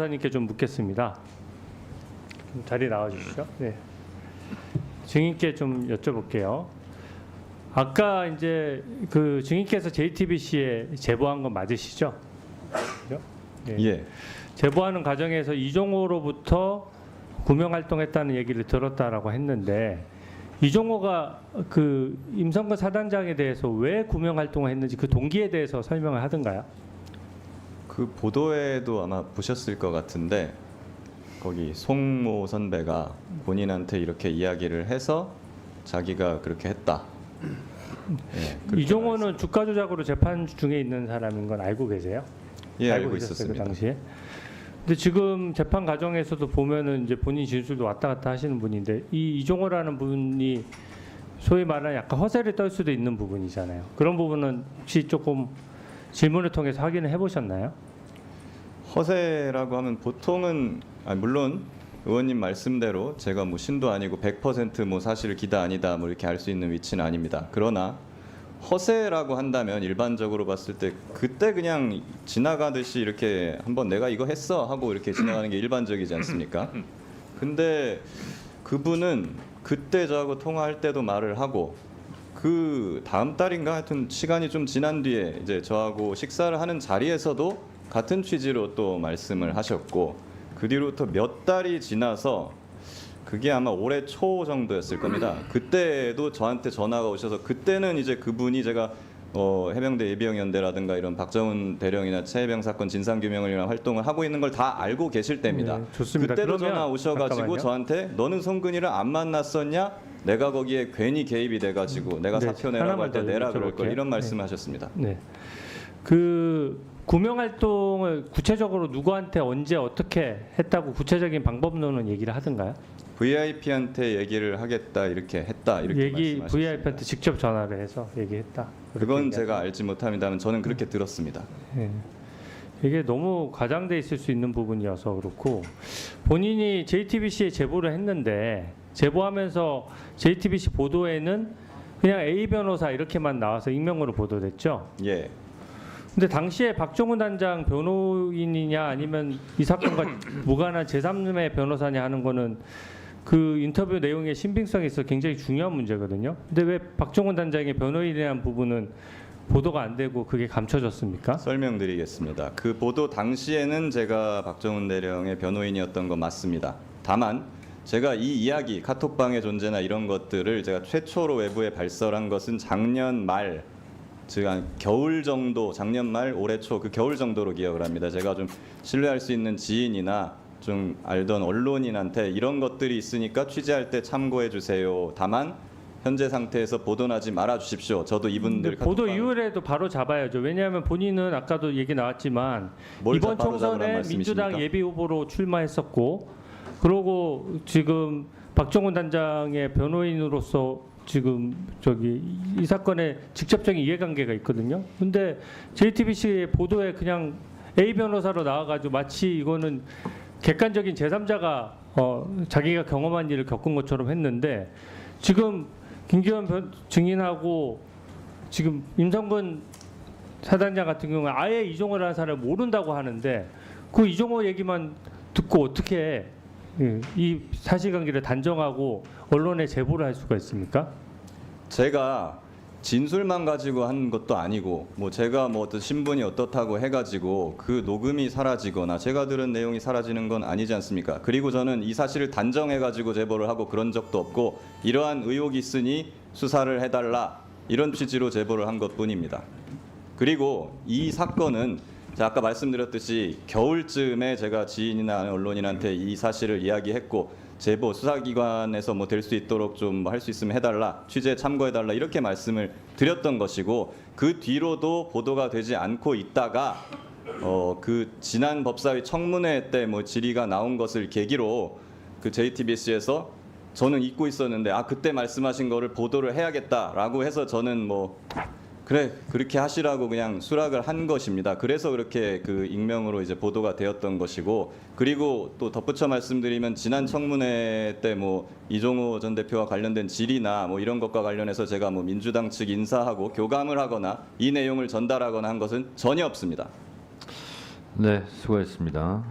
변호사님께 좀 묻겠습니다. 좀 자리 나와 주시죠. 네. 증인께 좀 여쭤볼게요. 아까 이제 그 증인께서 JTBC에 제보한 건 맞으시죠? 그죠? 네. 예. 제보하는 과정에서 이종호로부터 구명 활동했다는 얘기를 들었다라고 했는데 이종호가 그 임성근 사단장에 대해서 왜 구명 활동을 했는지 그 동기에 대해서 설명을 하던가요? 그 보도에도 아마 보셨을 것 같은데 거기 송모 선배가 본인한테 이렇게 이야기를 해서 자기가 그렇게 했다. 예, 그렇게 이종호는 주가 조작으로 재판 중에 있는 사람인 건 알고 계세요? 예, 알고 계셨어요, 있었습니다. 그 당시에. 근데 지금 재판 과정에서도 보면은 이제 본인 진술도 왔다 갔다 하시는 분인데 이 이종호라는 분이 소위 말하는 약간 허세를 떨 수도 있는 부분이잖아요. 그런 부분은 혹시 조금 질문을 통해서 확인을 해보셨나요? 허세라고 하면 보통은 물론 의원님 말씀대로 제가 뭐 신도 아니고 100% 사실 기다 아니다 뭐 이렇게 알 수 있는 위치는 아닙니다. 그러나 허세라고 한다면 일반적으로 봤을 때 그때 그냥 지나가듯이 이렇게 한번 내가 이거 했어 하고 이렇게 지나가는 게 일반적이지 않습니까? 근데 그분은 그때 저하고 통화할 때도 말을 하고 그 다음 달인가 하여튼 시간이 좀 지난 뒤에 이제 저하고 식사를 하는 자리에서도 같은 취지로 또 말씀을 하셨고 그 뒤로부터 몇 달이 지나서 그게 아마 올해 초 정도였을 겁니다. 그때도 저한테 전화가 오셔서 그때는 이제 그분이 제가 해병대 예비역연대라든가 이런 박정훈 대령이나 최해병 사건 진상규명을 위한 활동을 하고 있는 걸 다 알고 계실 때입니다. 네, 좋습니다. 그때도 그러면 전화 오셔가지고 잠깐만요. 저한테 너는 송근이를 안 만났었냐? 내가 거기에 괜히 개입이 돼가지고 내가 네, 사표 내라고 하나만 할 때 더 내라 그럴 걸 여쭤볼게요. 이런 말씀하셨습니다. 네. 그 구명 활동을 구체적으로 누구한테 언제 어떻게 했다고 구체적인 방법론은 얘기를 하던가요? VIP한테 얘기를 하겠다 이렇게 했다 이렇게 얘기 말씀하셨습니다. VIP한테 직접 전화를 해서 얘기했다. 그렇게 그건 얘기하죠. 제가 알지 못합니다만 저는 그렇게 들었습니다. 예. 이게 너무 과장돼 있을 수 있는 부분이어서 그렇고 본인이 JTBC에 제보를 했는데 제보하면서 JTBC 보도에는 그냥 A 변호사 이렇게만 나와서 익명으로 보도됐죠. 예. 근데 당시에 박정훈 단장 변호인이냐 아니면 이 사건과 무관한 제3의 변호사냐 하는 거는 그 인터뷰 내용의 신빙성이 있어 굉장히 중요한 문제거든요. 근데 왜 박정훈 단장의 변호인에 대한 부분은 보도가 안 되고 그게 감춰졌습니까? 설명드리겠습니다. 그 보도 당시에는 제가 박정훈 대령의 변호인이었던 거 맞습니다. 다만 제가 이 이야기 카톡방의 존재나 이런 것들을 제가 최초로 외부에 발설한 것은 작년 말 즉 한 겨울 정도 작년 말 올해 초 그 겨울 정도로 기억을 합니다. 제가 좀 신뢰할 수 있는 지인이나 좀 알던 언론인한테 이런 것들이 있으니까 취재할 때 참고해 주세요. 다만 현재 상태에서 보도하지 말아 주십시오. 저도 이분들 보도 카톡방- 이후에도 바로 잡아야죠. 왜냐하면 본인은 아까도 얘기 나왔지만 뭘 이번 바로 잡으라는 총선에 말씀이십니까? 민주당 예비 후보로 출마했었고 그러고 지금 박정훈 단장의 변호인으로서 지금 저기 이 사건에 직접적인 이해관계가 있거든요. 근데 JTBC 보도에 그냥 A 변호사로 나와가지고 마치 이거는 객관적인 제3자가 자기가 경험한 일을 겪은 것처럼 했는데 지금 김기현 증인하고 지금 임성근 사단장 같은 경우는 아예 이종호라는 사람을 모른다고 하는데 그 이종호 얘기만 듣고 어떻게 이 사실관계를 단정하고 언론에 제보를 할 수가 있습니까? 제가 진술만 가지고 한 것도 아니고 뭐 제가 뭐 어떤 신분이 어떻다고 해가지고 그 녹음이 사라지거나 제가 들은 내용이 사라지는 건 아니지 않습니까? 그리고 저는 이 사실을 단정해가지고 제보를 하고 그런 적도 없고 이러한 의혹이 있으니 수사를 해달라 이런 취지로 제보를 한 것뿐입니다. 그리고 이 사건은 제가 아까 말씀드렸듯이 겨울쯤에 제가 지인이나 언론인한테 이 사실을 이야기했고 제보 수사기관에서 뭐 될 수 있도록 좀 할 수 있으면 해달라 취재에 참고해달라 이렇게 말씀을 드렸던 것이고 그 뒤로도 보도가 되지 않고 있다가 그 지난 법사위 청문회 때 뭐 질의가 나온 것을 계기로 그 JTBC에서 저는 잊고 있었는데 그때 말씀하신 거를 보도를 해야겠다라고 해서 저는 뭐 그래 그렇게 하시라고 그냥 수락을 한 것입니다. 그래서 그렇게 그 익명으로 이제 보도가 되었던 것이고 그리고 또 덧붙여 말씀드리면 지난 청문회 때 뭐 이종호 전 대표와 관련된 질의나 뭐 이런 것과 관련해서 제가 뭐 민주당 측 인사하고 교감을 하거나 이 내용을 전달하거나 한 것은 전혀 없습니다. 네, 수고했습니다.